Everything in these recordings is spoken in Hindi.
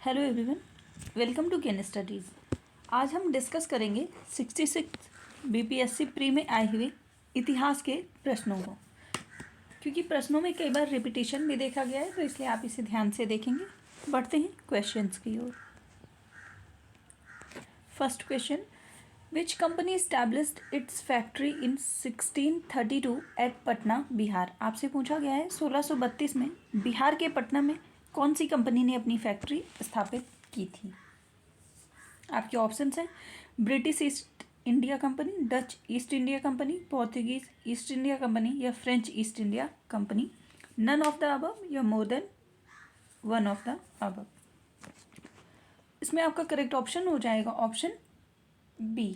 Hello everyone, welcome to Ken studies. आज हम डिस्कस करेंगे 66 बीपीएससी प्री में आए हुए इतिहास के प्रश्नों को, क्योंकि प्रश्नों में कई बार रिपीटेशन भी देखा गया है, तो इसलिए आप इसे ध्यान से देखेंगे। बढ़ते हैं क्वेश्चंस की ओर। First question, which company established its factory in 1632 at Patna Bihar. आपसे पूछा गया है 1632 में बिहार के पटना में कौन सी कंपनी ने अपनी फैक्ट्री स्थापित की थी। आपके ऑप्शंस हैं British East India company, Dutch East India company, Portuguese East India company या French East India company. None of the above या more than one of the above. इसमें आपका करेक्ट ऑप्शन हो जाएगा option B,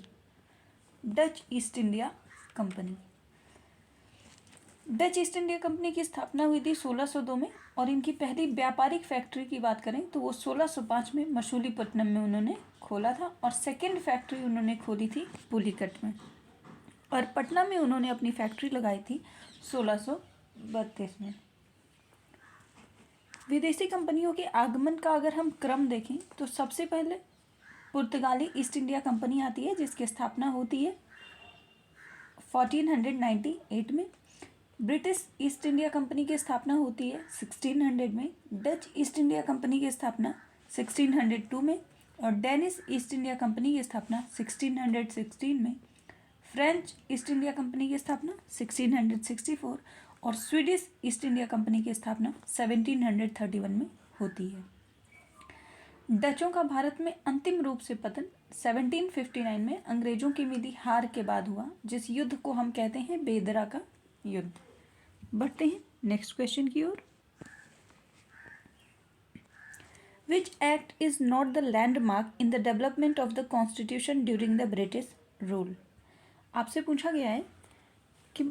Dutch East India company. Dutch East India company की स्थापना हुई थी 1602 में, और इनकी पहली व्यापारिक फैक्ट्री की बात करें तो वो 1605 में मछलीपट्टनम में उन्होंने खोला था, और सेकेंड फैक्ट्री उन्होंने खोली थी पुलिकट में, और पटना में उन्होंने अपनी फैक्ट्री लगाई थी 1632 में। विदेशी कंपनियों के आगमन का अगर हम क्रम देखें तो सबसे पहले पुर्तगाली ईस्ट इंडिया कंपनी आती है, जिसकी स्थापना होती है 1498 में। ब्रिटिश ईस्ट इंडिया कंपनी की स्थापना होती है 1600 में। डच ईस्ट इंडिया कंपनी की स्थापना 1602 में, और डेनिश ईस्ट इंडिया कंपनी की स्थापना 1616 में। फ्रेंच ईस्ट इंडिया कंपनी की स्थापना 1664, और स्वीडिश ईस्ट इंडिया कंपनी की स्थापना 1731 में होती है। डचों का भारत में अंतिम रूप से पतन 1759 में अंग्रेजों की मिली हार के बाद हुआ, जिस युद्ध को हम कहते हैं बेदरा का युद्ध। बढ़ते हैं नेक्स्ट क्वेश्चन की ओर। Which act is not the landmark in the development of the constitution during the British rule. आपसे पूछा गया है कि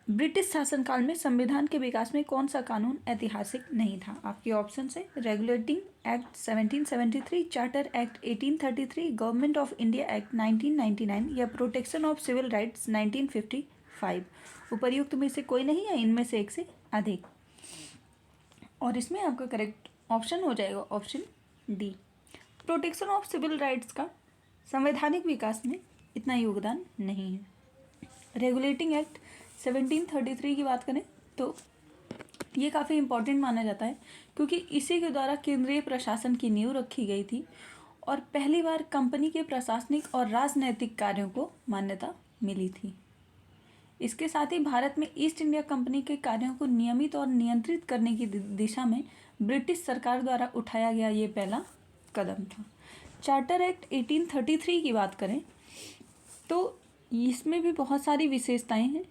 ब्रिटिश शासनकाल में संविधान के विकास में कौन सा कानून ऐतिहासिक नहीं था। आपके ऑप्शन है regulating act 1773, charter act 1833, government of India act 1999 या प्रोटेक्शन ऑफ सिविल राइट्स 1955। उपर्युक्त में से कोई नहीं, या इनमें से एक से अधिक। और इसमें आपका करेक्ट ऑप्शन हो जाएगा option D, protection of civil rights का संवैधानिक विकास में इतना योगदान नहीं है। रेगुलेटिंग एक्ट 1733 की बात करें तो ये काफ़ी इम्पॉर्टेंट माना जाता है, क्योंकि इसी के द्वारा केंद्रीय प्रशासन की नींव रखी गई थी, और पहली बार कंपनी के प्रशासनिक और राजनैतिक कार्यों को मान्यता मिली थी। इसके साथ ही भारत में ईस्ट इंडिया कंपनी के कार्यों को नियमित और नियंत्रित करने की दिशा में ब्रिटिश सरकार द्वारा उठाया गया ये पहला कदम था। चार्टर एक्ट 1833 की बात करें तो इसमें भी बहुत सारी विशेषताएं हैं,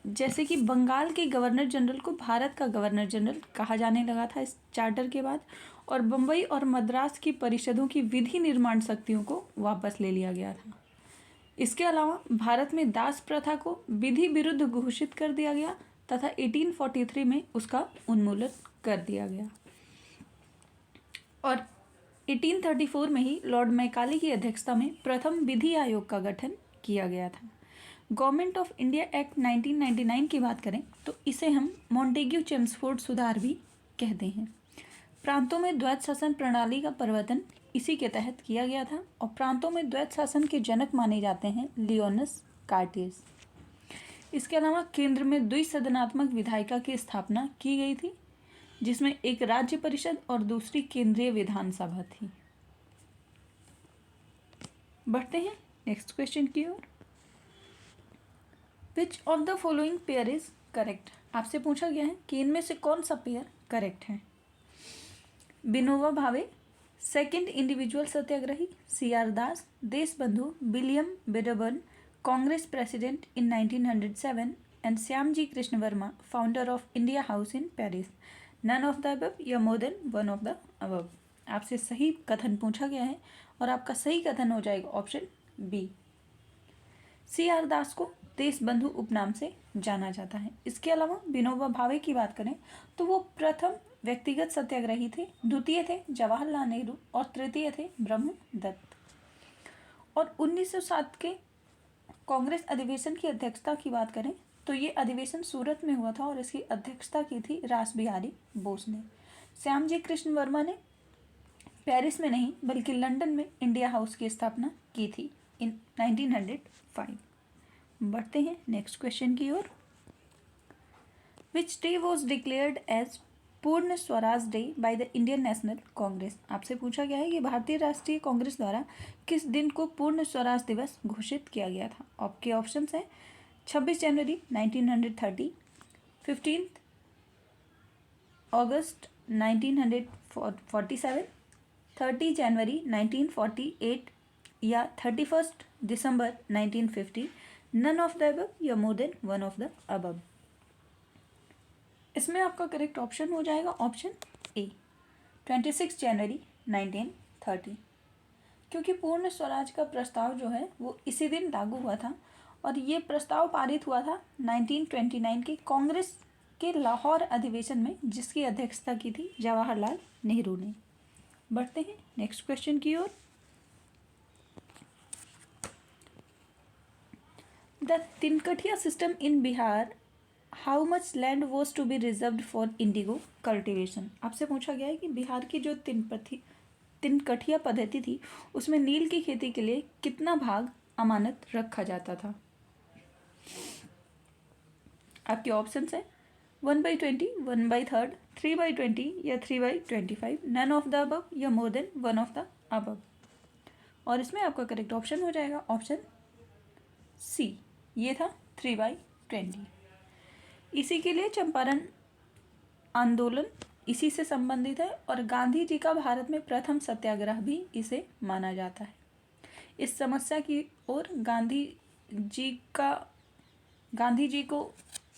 जैसे कि बंगाल के गवर्नर जनरल को भारत का गवर्नर जनरल कहा जाने लगा था इस चार्टर के बाद, और बम्बई और मद्रास की परिषदों की विधि निर्माण शक्तियों को वापस ले लिया गया था। इसके अलावा भारत में दास प्रथा को विधि विरुद्ध घोषित कर दिया गया तथा 1843 में उसका उन्मूलन कर दिया गया, और 1834 में ही लॉर्ड मैकाले की अध्यक्षता में प्रथम विधि आयोग का गठन किया गया था। गवर्नमेंट ऑफ इंडिया एक्ट 1999 की बात करें तो इसे हम मॉन्टेग्यू चेम्सफोर्ड सुधार भी कहते हैं। प्रांतों में द्वैत शासन प्रणाली का प्रवर्तन इसी के तहत किया गया था, और प्रांतों में द्वैत शासन के जनक माने जाते हैं लियोनस कार्टेज। इसके अलावा केंद्र में द्विसदनात्मक विधायिका की स्थापना की गई थी, जिसमें एक राज्य परिषद और दूसरी केंद्रीय विधानसभा थी। बढ़ते हैं नेक्स्ट क्वेश्चन की ओर। Which of the following pair is correct. आपसे पूछा गया है कि इनमें से कौन सा पेयर करेक्ट है। Vinoba Bhave, second individual satyagrahi CR Das, Deshbandhu William Wedderburn, Congress president in 1907, and Shyamji Krishna Varma, founder of India house in Paris. None of the above या more than one of the above. आपसे सही कथन पूछा गया है, और आपका सही कथन हो जाएगा ऑप्शन बी। CR दास को देशबंधु उपनाम से जाना जाता है। इसके अलावा विनोबा भावे की बात करें तो वो प्रथम व्यक्तिगत सत्याग्रही थे, द्वितीय थे जवाहरलाल नेहरू, और तृतीय थे ब्रह्मदत्त। और 1907 के कांग्रेस अधिवेशन की अध्यक्षता की बात करें तो ये अधिवेशन सूरत में हुआ था, और इसकी अध्यक्षता की थी रास बिहारी बोस ने। श्यामजी कृष्ण वर्मा ने पेरिस में नहीं बल्कि लंदन में इंडिया हाउस की स्थापना की थी इन 1905। बढ़ते हैं नेक्स्ट क्वेश्चन की ओर। Which day was declared as Purna Swaraj day by the Indian national Congress. आपसे पूछा गया है कि भारतीय राष्ट्रीय कांग्रेस द्वारा किस दिन को पूर्ण स्वराज दिवस घोषित किया गया था। आपके ऑप्शंस हैं 26 जनवरी 1930, 15 अगस्त 1947, 30 जनवरी 1948 या 31 दिसंबर 1950, नन ऑफ द अबव या more than one of the above. इसमें आपका करेक्ट ऑप्शन हो जाएगा ऑप्शन ए 26 जनवरी 1930, क्योंकि पूर्ण स्वराज का प्रस्ताव जो है वो इसी दिन लागू हुआ था और ये प्रस्ताव पारित हुआ था 1929 के कांग्रेस के लाहौर अधिवेशन में, जिसकी अध्यक्षता की थी जवाहरलाल नेहरू ने। बढ़ते हैं नेक्स्ट क्वेश्चन की ओर। The Tinkathia system in Bihar, how much land was to be reserved for indigo cultivation. आपसे पूछा गया है कि बिहार की जो तिनकठिया पद्धति थी उसमें नील की खेती के लिए कितना भाग अमानत रखा जाता था। आपके ऑप्शंस हैं 1/20, 1/3, 3/20 या 3/25, नन ऑफ द अबव या more than one of the above. और इसमें आपका करेक्ट ऑप्शन हो जाएगा ऑप्शन सी, ये था 3/20। इसी के लिए चंपारण आंदोलन इसी से संबंधित है और गांधी जी का भारत में प्रथम सत्याग्रह भी इसे माना जाता है। इस समस्या की ओर गांधी जी को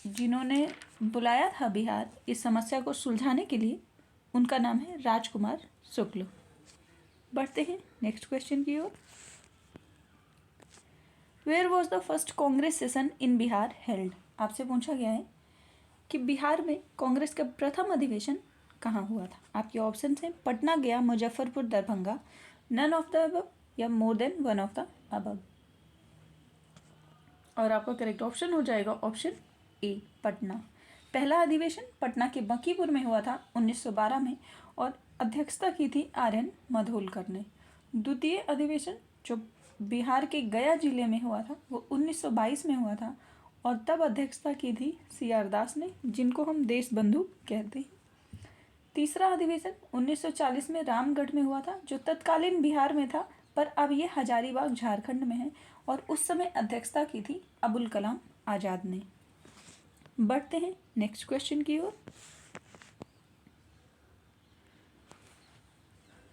जिन्होंने बुलाया था बिहार इस समस्या को सुलझाने के लिए, उनका नाम है राजकुमार शुक्ल। बढ़ते हैं नेक्स्ट क्वेश्चन की ओर। Where was the first Congress session in Bihar held. आपसे पूछा गया है कि बिहार में कांग्रेस का प्रथम अधिवेशन कहाँ हुआ था। आपके ऑप्शन हैं Patna, Gaya, Muzaffarpur, Darbhanga, none of the above या more than one of the above. और आपका करेक्ट ऑप्शन हो जाएगा ऑप्शन ए पटना। पहला अधिवेशन पटना के बंकीपुर में हुआ था 1912 में और अध्यक्षता की थी RN मधोलकर ने। द्वितीय अधिवेशन जो बिहार के गया जिले में हुआ था वो 1922 में हुआ था और तब अध्यक्षता की थी CR दास ने, जिनको हम देश बंधु कहते हैं। तीसरा अधिवेशन 1940 में रामगढ़ में हुआ था जो तत्कालीन बिहार में था, पर अब ये हजारीबाग झारखंड में है और उस समय अध्यक्षता की थी अबुल कलाम आज़ाद ने। बढ़ते हैं नेक्स्ट क्वेश्चन की ओर।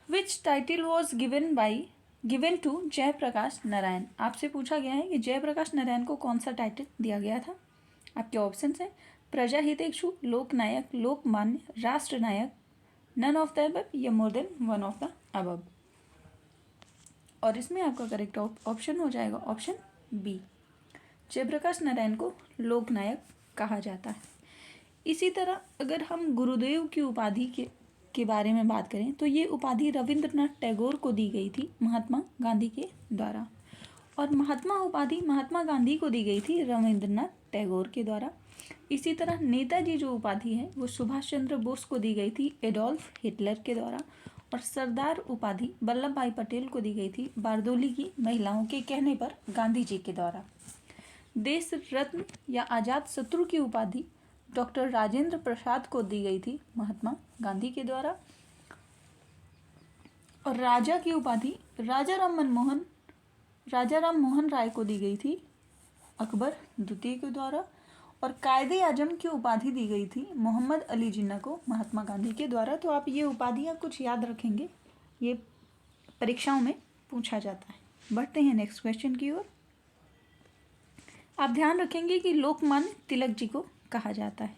Which title was given to Jayaprakash Narayan. आपसे पूछा गया है कि जयप्रकाश नारायण को कौन सा टाइटल दिया गया था। आपके ऑप्शंस हैं Prajahiteshu, Loknayak, Lokmanya, Rashtranayak, none of the above या more than one of the above. और इसमें आपका करेक्ट ऑप्शन हो जाएगा ऑप्शन बी, जयप्रकाश नारायण को लोकनायक कहा जाता है। इसी तरह अगर हम गुरुदेव की उपाधि के बारे में बात करें तो ये उपाधि रविंद्रनाथ टैगोर को दी गई थी महात्मा गांधी के द्वारा, और महात्मा उपाधि महात्मा गांधी को दी गई थी रविंद्रनाथ टैगोर के द्वारा। इसी तरह नेताजी जो उपाधि है वो सुभाष चंद्र बोस को दी गई थी एडोल्फ हिटलर के द्वारा, और सरदार उपाधि वल्लभ भाई पटेल को दी गई थी बारदोली की महिलाओं के कहने पर गांधी जी के द्वारा। देश रत्न या आज़ाद शत्रु की उपाधि डॉक्टर राजेंद्र प्रसाद को दी गई थी महात्मा गांधी के द्वारा, और राजा की उपाधि राजा राम मोहन राय को दी गई थी अकबर द्वितीय के द्वारा, और कायदे आजम की उपाधि दी गई थी मोहम्मद अली जिन्ना को महात्मा गांधी के द्वारा। तो आप ये उपाधियाँ कुछ याद रखेंगे, ये परीक्षाओं में पूछा जाता है। बढ़ते हैं नेक्स्ट क्वेश्चन की ओर। आप ध्यान रखेंगे कि लोकमान्य तिलक जी को कहा जाता है।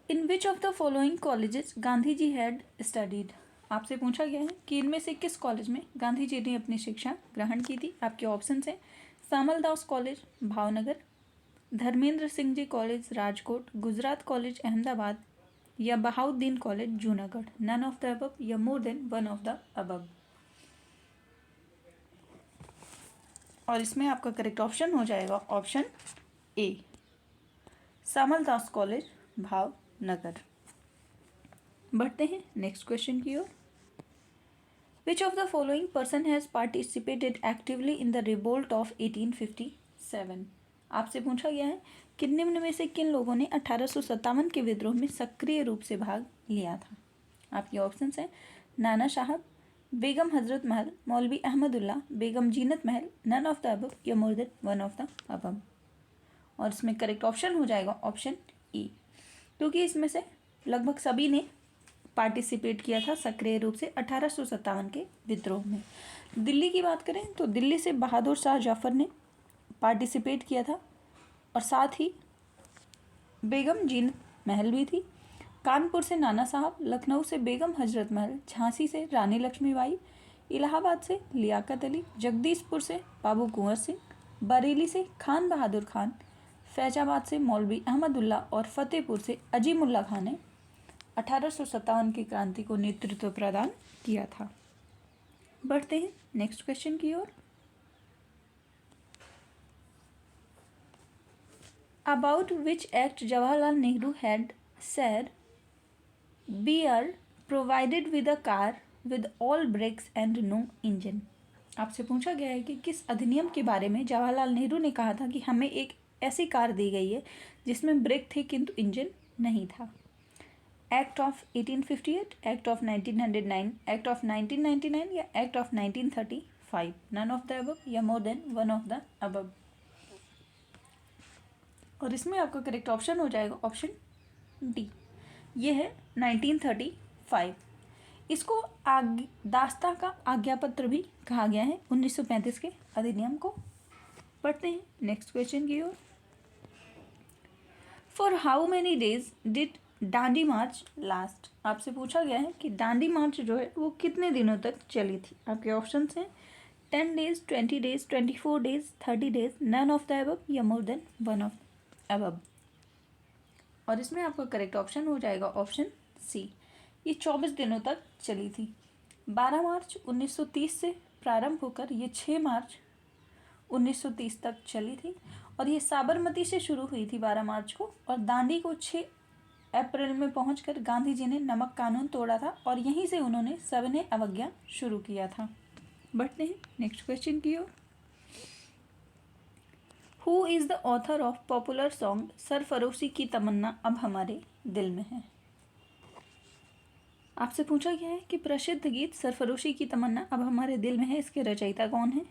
In which of the following colleges Gandhi ji had studied. आपसे पूछा गया है कि इनमें से किस कॉलेज में गांधी जी ने अपनी शिक्षा ग्रहण की थी। आपके ऑप्शन हैं Samaldas college Bhavnagar, Dharmendra Singh ji college Rajkot, Gujarat college Ahmedabad या Bahauddin college Junagadh, none of the above या more than one of the above. और इसमें आपका करेक्ट ऑप्शन हो जाएगा option A Samaldas college Bhavnagar. बढ़ते हैं नेक्स्ट क्वेश्चन की ओर। Which of the following person has participated actively in the revolt of 1857? आपसे पूछा गया है कि निम्न में से किन लोगों ने 1857 के विद्रोह में सक्रिय रूप से भाग लिया था। आपके ऑप्शंस हैं नाना साहब, बेगम हजरत महल, मौलवी अहमदुल्ला, बेगम जीनत महल, नन ऑफ द अबव या more than one of the above. और इसमें करेक्ट ऑप्शन हो जाएगा ऑप्शन ई, क्योंकि इसमें से लगभग सभी ने पार्टिसिपेट किया था सक्रिय रूप से 1857 के विद्रोह में। दिल्ली की बात करें तो दिल्ली से बहादुर शाह जफर ने पार्टिसिपेट किया था और साथ ही बेगम जीनत महल भी थी। कानपुर से नाना साहब, लखनऊ से बेगम हजरत महल, झांसी से रानी लक्ष्मीबाई, इलाहाबाद से लियाकत अली, जगदीशपुर से बाबू कुंवर सिंह, बरेली से खान बहादुर खान, फैजाबाद से मौलवी अहमदुल्ला और फतेहपुर से अजीमुल्ला खान ने 1857 की क्रांति को नेतृत्व प्रदान किया था। बढ़ते हैं नेक्स्ट क्वेश्चन की ओर। About which act Jawaharlal Nehru had said we are provided with a car with all brakes and no engine? आपसे पूछा गया है कि किस अधिनियम के बारे में जवाहरलाल नेहरू ने कहा था कि हमें एक ऐसी कार दी गई है जिसमें ब्रेक थे किंतु इंजन नहीं था। Act of 1858, act of 1909, act of 1999 या act of 1935? None of the above या more than one of the above. और इसमें आपका करेक्ट ऑप्शन हो जाएगा ऑप्शन डी, ये है 1935। इसको दास्ता का आज्ञापत्र भी कहा गया है 1935 के अधिनियम को। पढ़ते हैं नेक्स्ट क्वेश्चन की ओर। For how many days did Dandi march last? आपसे पूछा गया है कि डांडी मार्च जो है वो कितने दिनों तक चली थी। आपके ऑप्शन हैं 10 days, 20 days, 24 days, 30 days, none of the above या more than one of above. और इसमें आपका करेक्ट ऑप्शन हो जाएगा ऑप्शन सी, ये 24 दिनों तक चली थी। 12 मार्च 1930 से प्रारंभ होकर ये 6 मार्च 1930 तक चली थी और ये साबरमती से शुरू हुई थी 12 मार्च को और दांडी को 6 अप्रैल में पहुंचकर गांधी जी ने नमक कानून तोड़ा था और यहीं से उन्होंने सविनय अवज्ञा शुरू किया था। बढ़ते हैं नेक्स्ट क्वेश्चन की ओर। Who is the author of popular song सरफरोशी की तमन्ना अब हमारे दिल में है? आपसे पूछा गया है कि प्रसिद्ध गीत सरफरोशी की तमन्ना अब हमारे दिल में है, इसके रचयिता कौन है?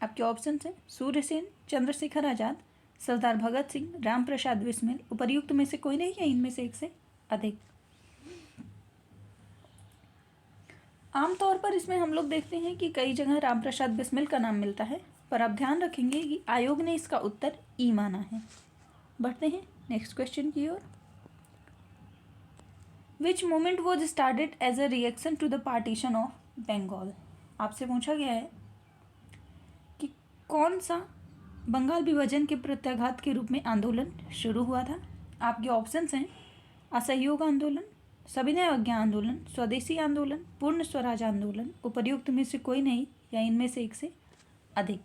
आपके ऑप्शन हैं सूर्यसेन, चंद्रशेखर आज़ाद, सरदार भगत सिंह, राम प्रसाद बिस्मिल, उपर्युक्त में से कोई नहीं या इनमें से एक से अधिक। आमतौर पर इसमें हम लोग देखते हैं कि कई जगह राम प्रसाद बिस्मिल का नाम मिलता है, पर आप ध्यान रखेंगे कि आयोग ने इसका उत्तर ई माना है। बढ़ते हैं नेक्स्ट क्वेश्चन की ओर। Which movement was started as a reaction to the partition of Bengal? आपसे पूछा गया है कि कौन सा बंगाल विभाजन के प्रत्याघात के रूप में आंदोलन शुरू हुआ था। आपके ऑप्शंस हैं असहयोग आंदोलन, सविनय अवज्ञा आंदोलन, स्वदेशी आंदोलन, पूर्ण स्वराज आंदोलन, उपर्युक्त में से कोई नहीं या इनमें से एक से अधिक।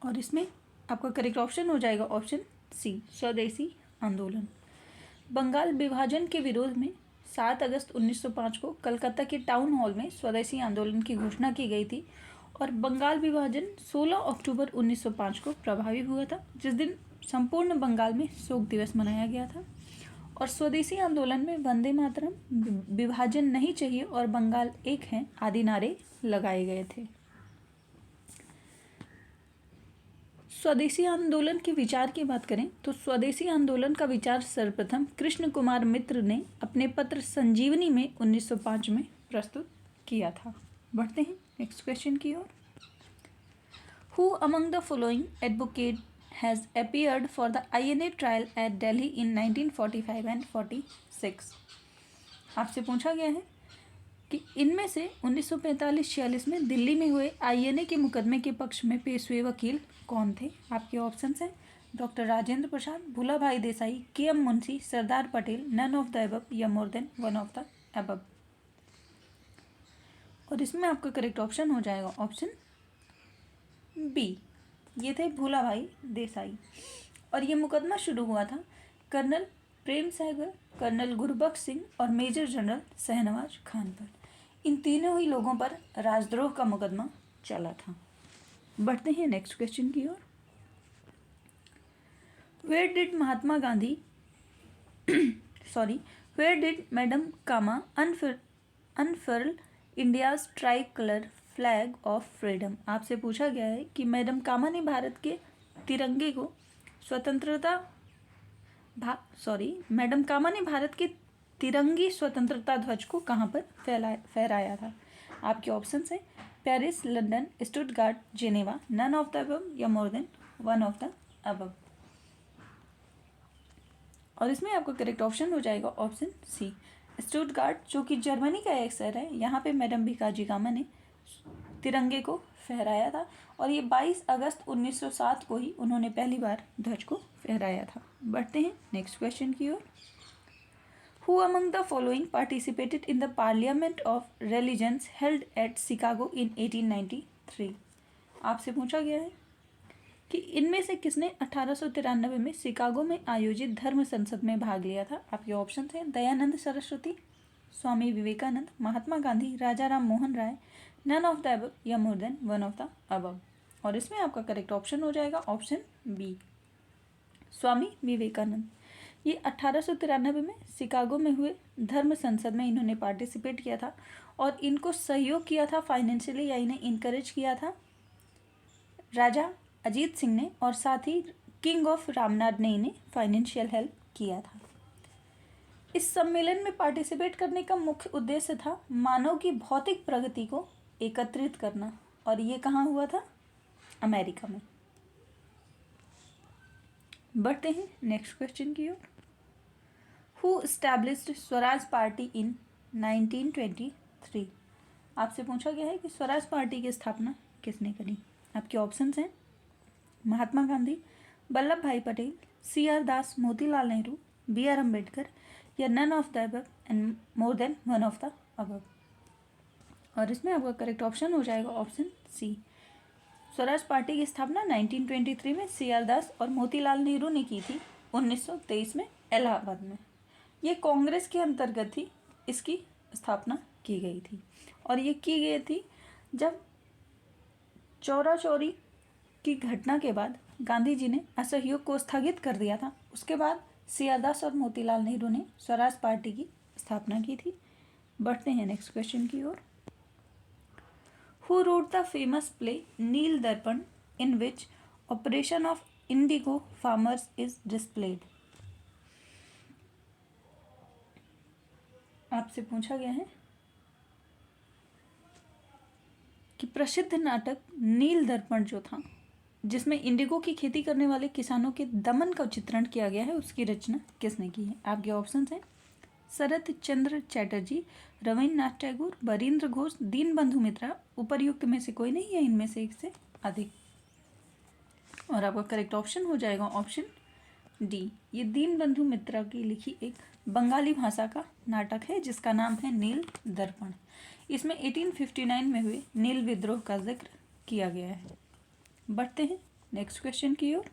और इसमें आपका करेक्ट ऑप्शन हो जाएगा ऑप्शन सी, स्वदेशी आंदोलन। बंगाल विभाजन के विरोध में 7 अगस्त 1905 को कलकत्ता के टाउन हॉल में स्वदेशी आंदोलन की घोषणा की गई थी और बंगाल विभाजन 16 अक्टूबर 1905 को प्रभावी हुआ था, जिस दिन संपूर्ण बंगाल में शोक दिवस मनाया गया था। और स्वदेशी आंदोलन में वंदे मातरम, विभाजन नहीं चाहिए और बंगाल एक है आदि नारे लगाए गए थे। स्वदेशी आंदोलन के विचार की बात करें तो स्वदेशी आंदोलन का विचार सर्वप्रथम कृष्ण कुमार मित्र ने अपने पत्र संजीवनी में 1905 में प्रस्तुत किया था। बढ़ते हैं नेक्स्ट क्वेश्चन की ओर। Who among the following advocate has appeared for the INA trial at Delhi in 1945 and 46? आपसे पूछा गया है कि इनमें से 1945-46 में दिल्ली में हुए INA के मुकदमे के पक्ष में पेश हुए वकील कौन थे। आपके ऑप्शंस हैं doctor Rajendra Prasad, Bhulabhai Desai, KM Munshi, Sardar Patel, none of the above या more than one of the above. और इसमें आपका करेक्ट ऑप्शन हो जाएगा ऑप्शन बी, ये थे भूला भाई देसाई। और ये मुकदमा शुरू हुआ था कर्नल प्रेम सहगल, कर्नल गुरबख्श सिंह और मेजर जनरल शहनवाज खान पर। इन तीनों ही लोगों पर राजद्रोह का मुकदमा चला था। बढ़ते हैं नेक्स्ट क्वेश्चन की ओर। Where did Mahatma Gandhi where did madam Cama unfurl India's tricolour flag of freedom. आपसे पूछा गया है कि मैडम कामा ने भारत के तिरंगे को मैडम कामा ने भारत के तिरंगी स्वतंत्रता ध्वज को कहाँ पर फहराया था। आपके ऑप्शन हैं Paris, London, Stuttgart, Geneva, none of the above या more than one of the above. और इसमें आपका करेक्ट ऑप्शन हो जाएगा ऑप्शन सी, स्टुटगार्ट, जो कि जर्मनी का एक शहर है। यहाँ पे मैडम भिकाजी कामा ने तिरंगे को फहराया था और ये 22 अगस्त 1907 को ही उन्होंने पहली बार ध्वज को फहराया था। बढ़ते हैं नेक्स्ट क्वेश्चन की ओर। Who among the following participated in the parliament of religions held at Chicago in 1893। आपसे पूछा गया है कि इनमें से किसने 1893 में शिकागो में आयोजित धर्म संसद में भाग लिया था। आपके ऑप्शन हैं दयानंद सरस्वती, स्वामी विवेकानंद, महात्मा गांधी, राजा Ram Mohan Roy, none of the above या more than one of the above. और इसमें आपका करेक्ट ऑप्शन हो जाएगा ऑप्शन बी, स्वामी विवेकानंद। ये 1893 में शिकागो में हुए धर्म संसद में इन्होंने पार्टिसिपेट किया था और इनको सहयोग किया था फाइनेंशियली, या इन्हें इनकरेज किया था राजा अजीत सिंह ने, और साथ ही किंग ऑफ रामनाड ने इन्हें फाइनेंशियल हेल्प किया था। इस सम्मेलन में पार्टिसिपेट करने का मुख्य उद्देश्य था मानव की भौतिक प्रगति को एकत्रित करना, और ये कहाँ हुआ था, अमेरिका में। बढ़ते हैं नेक्स्ट क्वेश्चन की ओर। Who established Swaraj party in 1923। आपसे पूछा गया है कि स्वराज पार्टी की स्थापना किसने करी। आपके ऑप्शंस हैं महात्मा गांधी, वल्लभ भाई पटेल, CR दास, मोतीलाल नेहरू, BR अम्बेडकर या none of the above and more than one of the above. और इसमें आपका करेक्ट ऑप्शन हो जाएगा ऑप्शन सी, स्वराज पार्टी की स्थापना 1923 में CR दास और मोतीलाल नेहरू ने की थी 1923 में इलाहाबाद में। ये कांग्रेस के अंतर्गत ही इसकी स्थापना की गई थी, और ये की गई थी जब चौरा चौरी की घटना के बाद गांधी जी ने असहयोग को स्थगित कर दिया था। उसके बाद CR दास और मोतीलाल नेहरू ने स्वराज पार्टी की स्थापना की थी। बढ़ते हैं नेक्स्ट क्वेश्चन की ओर। Who wrote the famous play Neel Darpan in which oppression of indigo farmers is displayed. आपसे पूछा गया है कि प्रसिद्ध नाटक नील दर्पण जो था, जिसमें इंडिगो की खेती करने वाले किसानों के दमन का चित्रण किया गया है, उसकी रचना किसने की है। आपके ऑप्शंस हैं शरत चंद्र चैटर्जी, रविन्द्रनाथ टैगोर, बरीन्द्र घोष, दीनबंधु मित्रा। उपर्युक्त में से कोई नहीं है, इनमें से एक से अधिक। और आपका करेक्ट ऑप्शन हो जाएगा ऑप्शन डी, ये दीनबंधु मित्रा की लिखी एक बंगाली भाषा का नाटक है जिसका नाम है नील दर्पण। इसमें 1859 में हुए नील विद्रोह का जिक्र किया गया है। बढ़ते हैं नेक्स्ट क्वेश्चन की ओर।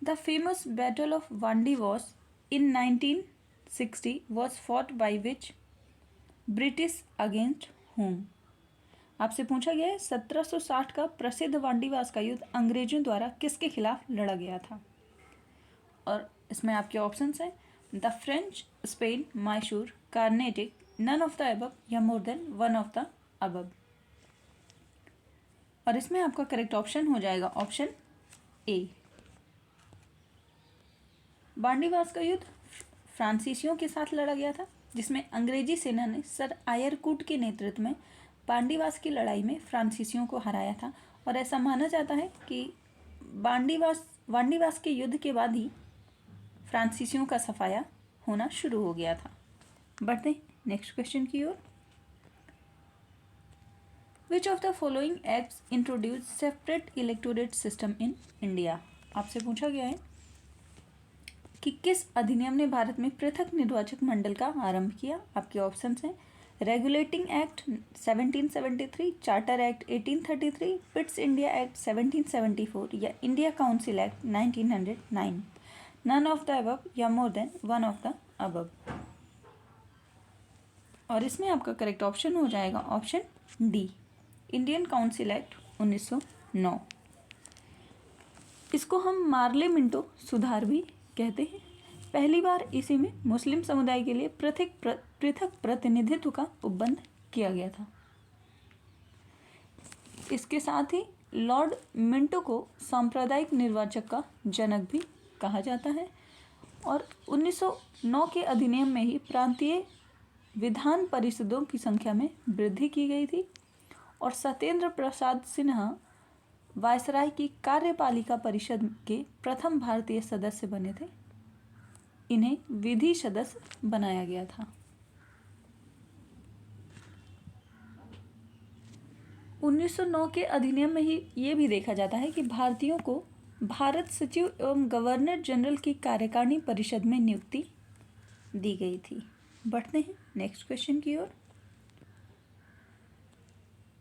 The famous battle of Wandiwash in 1960 was fought by which British against whom. आपसे पूछा गया है 1760 का प्रसिद्ध वांडीवास का युद्ध अंग्रेजों द्वारा किसके खिलाफ लड़ा गया था। और इसमें आपके ऑप्शंस हैं the French, Spain, Mysore, Carnatic, none of the above या more than one of the above. और इसमें आपका करेक्ट ऑप्शन हो जाएगा ऑप्शन ए। वांडीवास का युद्ध फ्रांसीसियों के साथ लड़ा गया था, जिसमें अंग्रेजी सेना ने सर आयरकूट के नेतृत्व में वांडीवास की लड़ाई में फ्रांसीसियों को हराया था। और ऐसा माना जाता है कि वांडीवास के युद्ध के बाद ही फ्रांसीसियों का सफाया होना शुरू हो गया था। बढ़ते नेक्स्ट क्वेश्चन की ओर। Which of the following acts introduce separate electorate system in India. आपसे पूछा गया है कि किस अधिनियम ने भारत में पृथक निर्वाचक मंडल का आरंभ किया। आपके ऑप्शंस हैं regulating act 1773, charter act 1833, Pitt's India act 1774 या India council act 1909? None of the above या more than one of the above? और इसमें आपका करेक्ट ऑप्शन हो जाएगा option D, Indian council act 1909। इसको हम मार्ले मिंटो सुधार भी कहते हैं। पहली बार इसी में मुस्लिम समुदाय के लिए पृथक प्रतिनिधित्व का उपबंध किया गया था। इसके साथ ही लॉर्ड मिंटो को सांप्रदायिक निर्वाचक का जनक भी कहा जाता है। और 1909 के अधिनियम में ही प्रांतीय विधान परिषदों की संख्या में वृद्धि की गई थी और सत्येंद्र प्रसाद सिन्हा वायसराय की कार्यपालिका परिषद के प्रथम भारतीय सदस्य बने थे। इन्हें विधि सदस्य बनाया गया था। 1909 के अधिनियम में ही ये भी देखा जाता है कि भारतीयों को भारत सचिव एवं गवर्नर जनरल की कार्यकारिणी परिषद में नियुक्ति दी गई थी। बढ़ते हैं नेक्स्ट क्वेश्चन की ओर।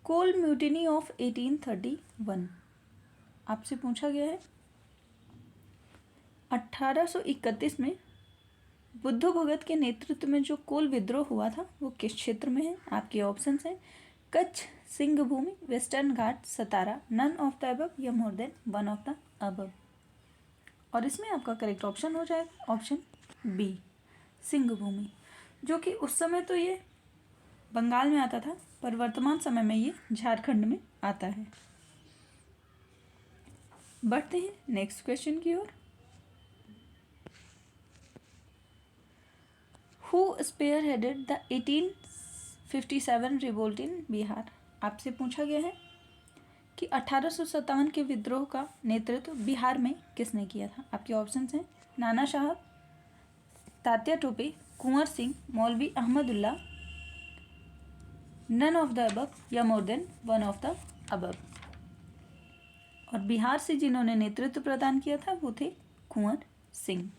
कोल म्यूटिनी ऑफ 1831 आपसे पूछा गया है। 1831 में बुद्धू भगत के नेतृत्व में जो कोल विद्रोह हुआ था वो किस क्षेत्र में है? आपके ऑप्शंस हैं Kutch, Singhbhum, western Ghat, Satara. None of the above या more than one of the above? और इसमें आपका करेक्ट ऑप्शन हो जाएगा ऑप्शन बी, सिंह भूमि, जो कि उस समय तो ये बंगाल में आता था पर वर्तमान समय में ये झारखंड में आता है। बढ़ते हैं नेक्स्ट क्वेश्चन की ओर। Who spearheaded the 1857 revolt in Bihar? आपसे पूछा गया है कि 1857 के विद्रोह का नेतृत्व बिहार में किसने किया था? आपके ऑप्शंस हैं नाना साहब, Tatya Tope, Kunwar Singh, Maulvi Ahmadullah. None of the above या more than one of the above? और बिहार से जिन्होंने नेतृत्व प्रदान किया था वो थे कुंवर सिंह।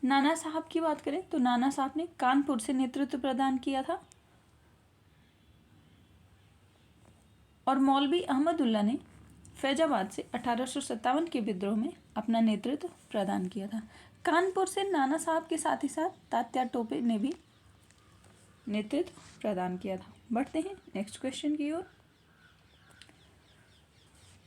नाना साहब की बात करें तो नाना साहब ने कानपुर से नेतृत्व प्रदान किया था और मौलवी अहमदुल्ला ने फैजाबाद से 1857 के विद्रोह में अपना नेतृत्व प्रदान किया था। कानपुर से नाना साहब के साथ ही साथ तात्या टोपे ने भी नेतृत्व प्रदान किया था। बढ़ते हैं नेक्स्ट क्वेश्चन की ओर।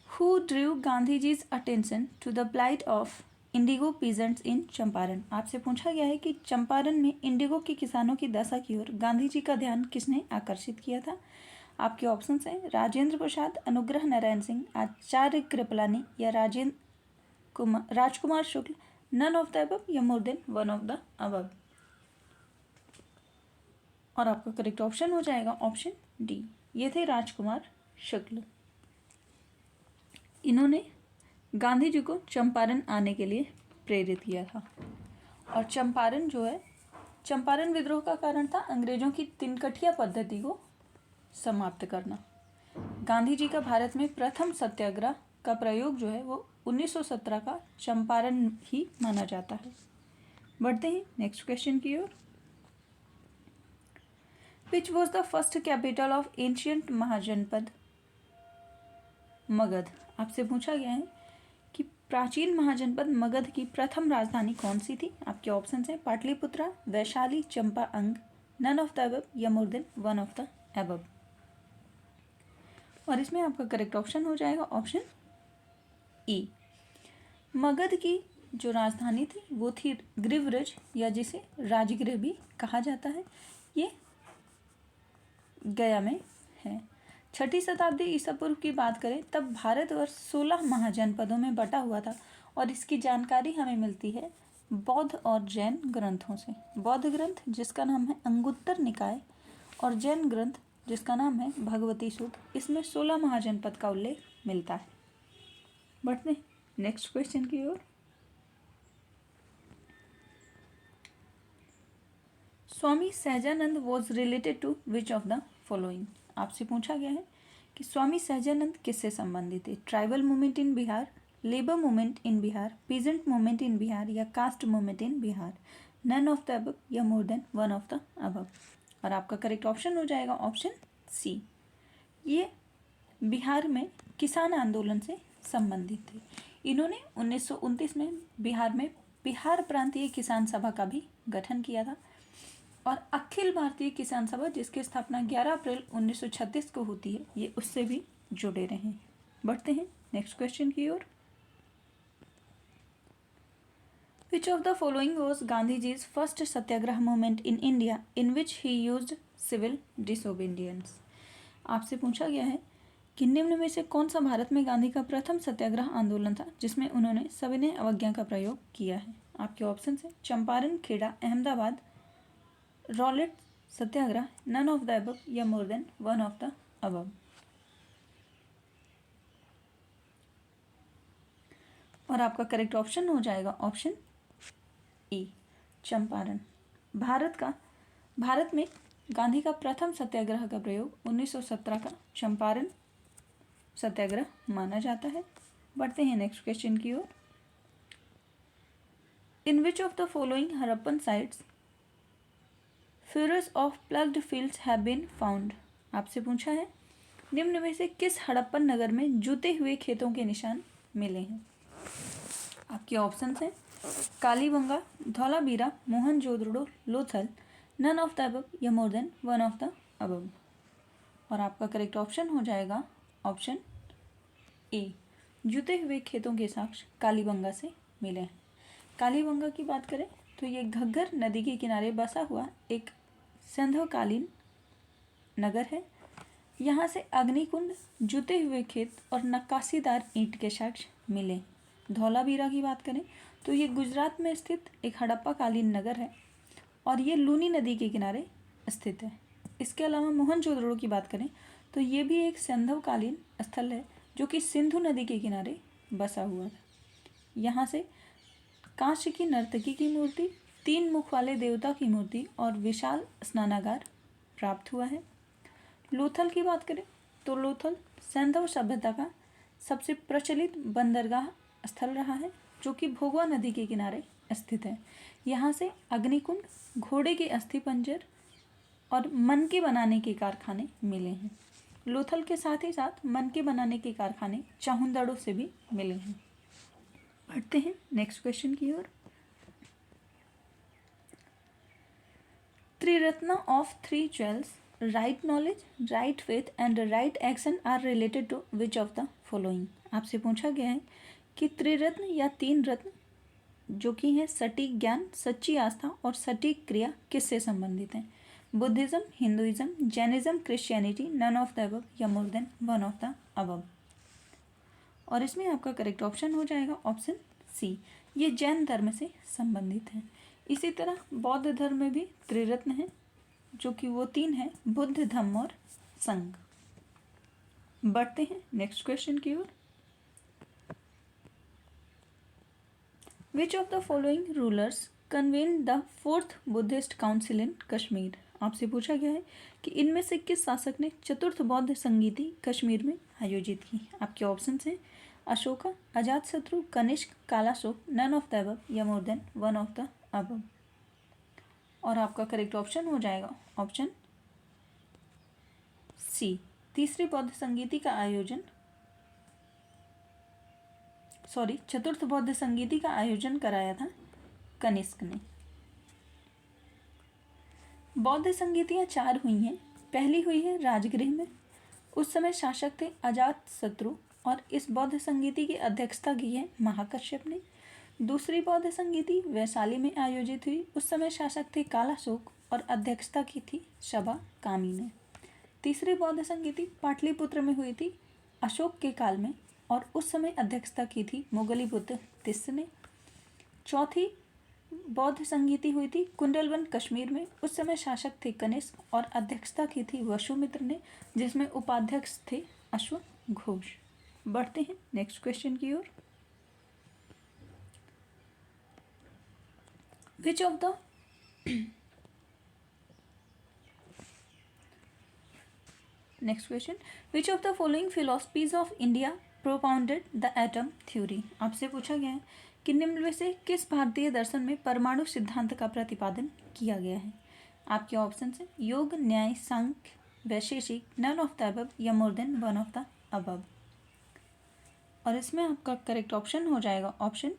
Who drew Gandhiji's attention to the plight of indigo peasants in Champaran? आपसे पूछा गया है कि चंपारण में इंडिगो के किसानों की दशा की ओर गांधी जी का ध्यान किसने आकर्षित किया था? आपके ऑप्शंस हैं राजेंद्र प्रसाद, अनुग्रह नारायण सिंह, आचार्य कृपलानी या राजकुमार शुक्ल। नन ऑफ द अबव या more than one of the above? और आपका करेक्ट ऑप्शन हो जाएगा ऑप्शन डी, ये थे राजकुमार शुक्ल। इन्होंने गांधी जी को चंपारण आने के लिए प्रेरित किया था। और चंपारण जो है, चंपारण विद्रोह का कारण था अंग्रेजों की तिनकठिया पद्धति को समाप्त करना। गांधी जी का भारत में प्रथम सत्याग्रह का प्रयोग जो है वो 1917 का चंपारण ही माना जाता है। बढ़ते हैं नेक्स्ट क्वेश्चन की ओर। Which was the first capital of ancient Mahajanapada Magadha? आपसे पूछा गया है कि प्राचीन महाजनपद मगध की प्रथम राजधानी कौन सी थी? आपके ऑप्शंस हैं पाटलिपुत्रा, वैशाली, चंपा, अंग। नन ऑफ द अबव या more than one of the above? और इसमें आपका करेक्ट ऑप्शन हो जाएगा ऑप्शन ई। मगध की जो राजधानी थी वो थी ग्रीवरज या जिसे राजगृह भी कहा जाता है। ये गया में है। 6ठी शताब्दी ईसा पूर्व की बात करें तब भारतवर्ष 16 महाजनपदों में बटा हुआ था और इसकी जानकारी हमें मिलती है बौद्ध और जैन ग्रंथों से। बौद्ध ग्रंथ जिसका नाम है अंगुत्तर निकाय और जैन ग्रंथ जिसका नाम है भगवती सूत्र, इसमें 16 महाजनपद का उल्लेख मिलता है। बढ़ते हैं नेक्स्ट क्वेश्चन की ओर। Swami Sahajanand was related to which of the following? आपसे पूछा गया है कि स्वामी सहजानंद किससे संबंधित थे? Tribal movement in Bihar, labour movement in Bihar, peasant movement in Bihar या caste movement in Bihar? None of the above या more than one of the above? और आपका करेक्ट ऑप्शन हो जाएगा ऑप्शन सी। ये बिहार में किसान आंदोलन से संबंधित थे। इन्होंने 1929 में बिहार में बिहार प्रांतीय किसान सभा का भी गठन किया था और अखिल भारतीय किसान सभा जिसकी स्थापना 11 अप्रैल 1936 को होती है, ये उससे भी जुड़े रहे हैं। बढ़ते हैं नेक्स्ट क्वेश्चन की ओर। Which of the following was Gandhiji's first Satyagraha movement in India in which he used civil disobedience? आपसे पूछा गया है कि निम्न में से कौन सा भारत में गांधी का प्रथम सत्याग्रह आंदोलन था जिसमें उन्होंने सविनय अवज्ञा का प्रयोग किया है। आपके ऑप्शन है Champaran, Kheda, Ahmedabad, Rowlatt Satyagraha, none of the above या more than one of the above. और आपका करेक्ट ऑप्शन हो जाएगा ऑप्शन ए चंपारण। भारत में गांधी का प्रथम सत्याग्रह का प्रयोग 1917 का चंपारण सत्याग्रह माना जाता है। बढ़ते हैं नेक्स्ट क्वेश्चन की ओर। In which of the following Harappan sites furrows of ploughed fields have been found? आपसे पूछा है निम्न में से किस हड़प्पन नगर में जूते हुए खेतों के निशान मिले हैं। आपके ऑप्शन हैं Kalibangan, Dholavira, Mohenjodaro, Lothal, none of the above या more than one of the above. और आपका करेक्ट ऑप्शन हो जाएगा ऑप्शन ए जूते हुए खेतों के साक्ष्य कालीबंगा से मिले हैं। कालीबंगा की बात करें तो ये घग्गर नदी के किनारे बसा हुआ एक संध्वकालीन नगर है। यहाँ से अग्निकुंड, जूते हुए खेत और नक्काशीदार ईंट के साक्ष्य मिले। धौलावीरा की बात करें तो ये गुजरात में स्थित एक हड़प्पा कालीन नगर है और ये लूनी नदी के किनारे स्थित है। इसके अलावा मोहनजोदड़ो की बात करें तो ये भी एक संध्वकालीन स्थल है जो कि सिंधु नदी के किनारे बसा हुआ है। यहाँ से कांस्य की नर्तकी की मूर्ति, 3 मुख वाले देवता की मूर्ति और विशाल स्नानागार प्राप्त हुआ है। लोथल की बात करें तो लोथल सैंधव सभ्यता का सबसे प्रचलित बंदरगाह स्थल रहा है जो कि भोगवा नदी के किनारे स्थित है। यहाँ से अग्निकुंड, घोड़े के अस्थि पंजर और मनके बनाने के कारखाने मिले हैं। लोथल के साथ ही साथ मनके बनाने के कारखाने चाहुंदड़ो से भी मिले हैं। बढ़ते हैं नेक्स्ट क्वेश्चन की ओर। Triratna of 3 jewels, right knowledge, right faith and right action are related to which of the following? आपसे पूछा गया है कि त्रिरत्न या 3 रत्न जो कि हैं सटीक ज्ञान, सच्ची आस्था और सटीक क्रिया किससे संबंधित हैं? Buddhism, Hinduism, Jainism, Christianity, none of the above या more than one of the above. और इसमें आपका करेक्ट ऑप्शन हो जाएगा ऑप्शन सी, ये जैन धर्म से संबंधित है। इसी तरह बौद्ध धर्म में भी त्रिरत्न है जो कि वो 3 है, बुद्ध, धम्म और संघ। बढ़ते हैं नेक्स्ट क्वेश्चन की ओर। Which of the following rulers convened the 4th Buddhist council in Kashmir? आपसे पूछा गया है कि इनमें से किस शासक ने 4th बौद्ध संगीति कश्मीर में आयोजित की? आपके ऑप्शन हैं Ashoka, Ajatashatru, Kanishka, Kalashoka, none of the above या more than one of the above. और आपका करेक्ट ऑप्शन हो जाएगा ऑप्शन सी, तीसरी बौद्ध संगीति का आयोजन 4th बौद्ध संगीति का आयोजन कराया था कनिष्क ने। बौद्ध संगीतियाँ 4 हुई हैं। पहली हुई है राजगृह में, उस समय शासक थे अजातशत्रु और इस बौद्ध संगीति की अध्यक्षता की है महाकश्यप ने। दूसरी बौद्ध संगीति वैशाली में आयोजित हुई, उस समय शासक थे कालाशोक और अध्यक्षता की थी शबा कामी ने। तीसरी बौद्ध संगीति पाटलिपुत्र में हुई थी अशोक के काल में और उस समय अध्यक्षता की थी मुगली बुद्ध तिस्स ने। चौथी बौद्ध संगीति हुई थी कुंडलवन कश्मीर में, उस समय शासक थे कनिष्क और अध्यक्षता की थी वसुमित्र ने, जिसमें उपाध्यक्ष थे अश्वघोष। बढ़ते हैं नेक्स्ट क्वेश्चन की ओर। Which of the next question, which of the following philosophies of India propounded the atom theory? आपसे पूछा गया है कि निम्न में से किस भारतीय दर्शन में परमाणु सिद्धांत का प्रतिपादन किया गया है? आपके ऑप्शन है योग, न्याय, सांख्य, वैशेषिक, नन ऑफ द अबव या more than one of the above. और इसमें आपका करेक्ट ऑप्शन हो जाएगा ऑप्शन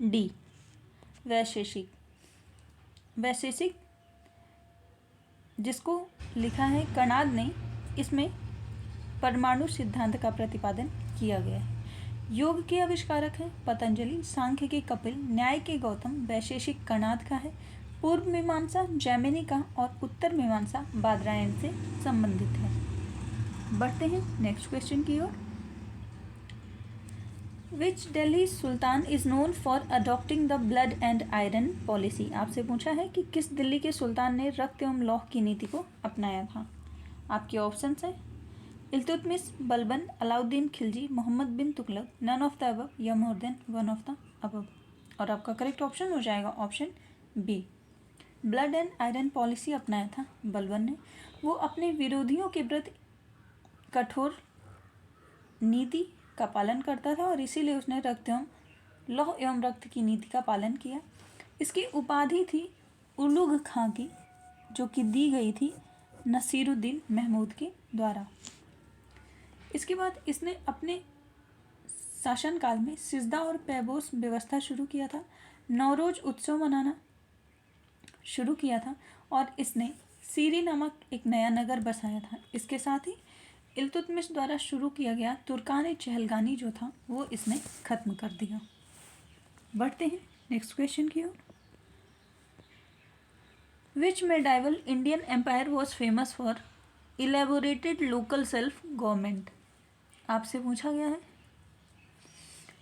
डी, वैशेषिक। वैशेषिक जिसको लिखा है कणाद ने, इसमें परमाणु सिद्धांत का प्रतिपादन किया गया है। योग के आविष्कारक हैं पतंजलि, सांख्य के कपिल, न्याय के गौतम, वैशेषिक कणाद का है, पूर्व मीमांसा जैमिनी का और उत्तर मीमांसा बादरायण से संबंधित है। बढ़ते हैं नेक्स्ट क्वेश्चन की ओर। Which Delhi sultan is known for adopting the blood and iron policy. आपसे पूछा है कि किस दिल्ली के सुल्तान ने रक्त एवं लौह की नीति को अपनाया था। आपके ऑप्शन हैं Iltutmish, Balban, Alauddin Khilji, Mohammad bin Tughlaq, none of the above या more than one of the above. और आपका करेक्ट ऑप्शन हो जाएगा option B, blood and iron policy अपनाया था बलबन ने। वो अपने विरोधियों के प्रति कठोर नीति का पालन करता था और इसीलिए उसने रक्त एवं लौह एवं रक्त की नीति का पालन किया। इसकी उपाधि थी उलुग खां की, जो कि दी गई थी नसीरुद्दीन महमूद के द्वारा। इसके बाद इसने अपने शासनकाल में सिजदा और पैबोस व्यवस्था शुरू किया था, नौरोज उत्सव मनाना शुरू किया था और इसने सीरी नामक एक नया नगर बसाया था। इसके साथ ही इल्तुतमिश द्वारा शुरू किया गया तुर्कान चहलगानी जो था वो इसने खत्म कर दिया। बढ़ते हैं नेक्स्ट क्वेश्चन की ओर। Which medieval Indian empire was famous for elaborated local self government. आपसे पूछा गया है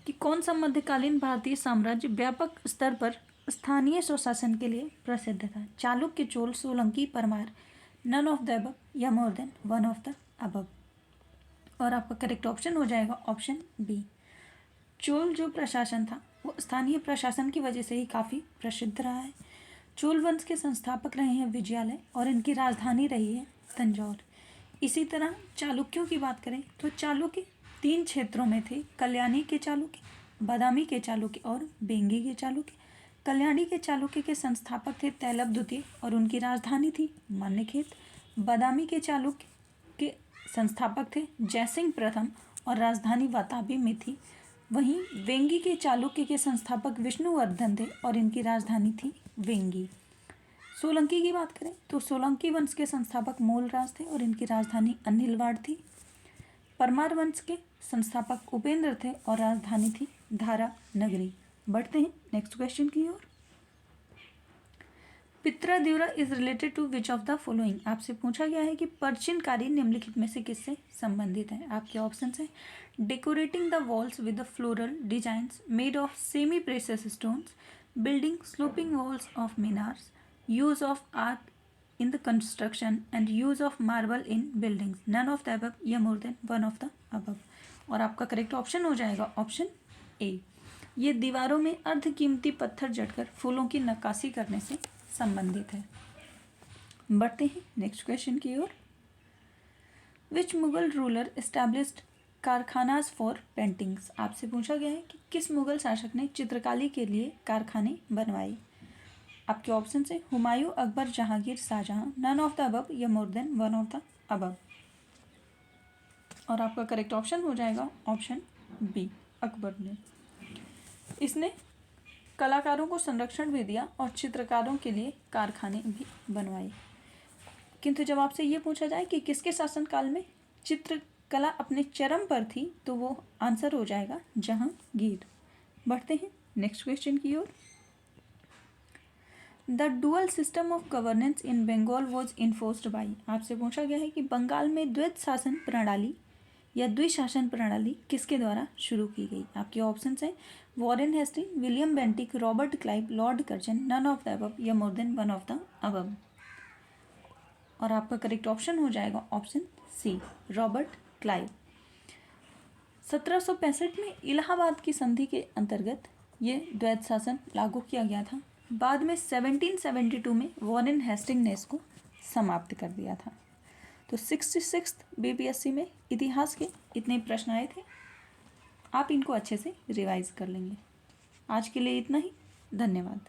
कि कौन सा मध्यकालीन भारतीय साम्राज्य व्यापक स्तर पर स्थानीय स्वशासन के लिए प्रसिद्ध था। Chalukya, Chola, Solanki, Parmar, none of the above या more than one of the above. और आपका करेक्ट ऑप्शन हो जाएगा ऑप्शन बी, चोल जो प्रशासन था वो स्थानीय प्रशासन की वजह से ही काफ़ी प्रसिद्ध रहा है। चोल वंश के संस्थापक रहे हैं विजयालय और इनकी राजधानी रही है तंजौर। इसी तरह चालुक्यों की बात करें तो चालुक्य 3 क्षेत्रों में थे, कल्याणी के चालुक्य, बादामी के चालुक्य और बेंगी के चालुक्य। कल्याणी के चालुक्य के संस्थापक थे तैलब द्वितीय और उनकी राजधानी थी मान्यखेत। बादामी के चालुक्य के संस्थापक थे जयसिंह प्रथम और राजधानी वाताबी में थी। वहीं वेंगी के चालुक्य के संस्थापक विष्णुवर्धन थे और इनकी राजधानी थी वेंगी। सोलंकी की बात करें तो सोलंकी वंश के संस्थापक मूलराज थे और इनकी राजधानी अनिलवाड़ थी। परमार वंश के संस्थापक उपेंद्र थे और राजधानी थी धारा नगरी। बढ़ते हैं नेक्स्ट क्वेश्चन की ओर। Pietra dura is related to which of the following. आपसे पूछा गया है कि पर्चिनकारी निम्नलिखित में से किससे संबंधित है। आपके ऑप्शन हैं decorating the walls with the floral designs made of semi precious stones, building sloping walls of minars, use of art in the construction and use of marble in buildings, none of the above या more than one of the above। और आपका करेक्ट ऑप्शन हो जाएगा ऑप्शन ए, ये दीवारों में अर्धकीमती पत्थर जड़कर फूलों की नक्काशी करने से संबंधित है। बढ़ते हैं नेक्स्ट क्वेश्चन की ओर। Which Mughal ruler established karkhanas for paintings. आपसे पूछा गया है कि किस मुगल शासक ने चित्रकारी के लिए कारखाने बनवाए। आपके ऑप्शन है Humayun, Akbar, Jahangir, Shahjahan, none of the above या more than one of the above. और आपका करेक्ट ऑप्शन हो जाएगा ऑप्शन बी, अकबर ने। इसने कलाकारों को संरक्षण भी दिया और चित्रकारों के लिए कारखाने भी बनवाए। किंतु जब आपसे ये पूछा जाए कि किसके शासनकाल में चित्रकला अपने चरम पर थी तो वो आंसर हो जाएगा जहांगीर। बढ़ते हैं नेक्स्ट क्वेश्चन की ओर। The dual system of governance in Bengal was enforced by. आपसे पूछा गया है कि बंगाल में द्वैत शासन प्रणाली या द्विशासन प्रणाली किसके द्वारा शुरू की गई। आपके ऑप्शन हैं Warren Hastings, William Bentinck, Robert Clive, Lord Curzon, none of the above या more than one of the above. और आपका करेक्ट ऑप्शन हो जाएगा ऑप्शन सी, रॉबर्ट क्लाइव। 1765 में इलाहाबाद की संधि के अंतर्गत ये द्वैत शासन लागू किया गया था। बाद में 1772 में वॉरेन हेस्टिंग ने इसको समाप्त कर दिया था। तो 66 बीपीएससी में इतिहास के इतने प्रश्न आए थे, आप इनको अच्छे से रिवाइज कर लेंगे। आज के लिए इतना ही। धन्यवाद।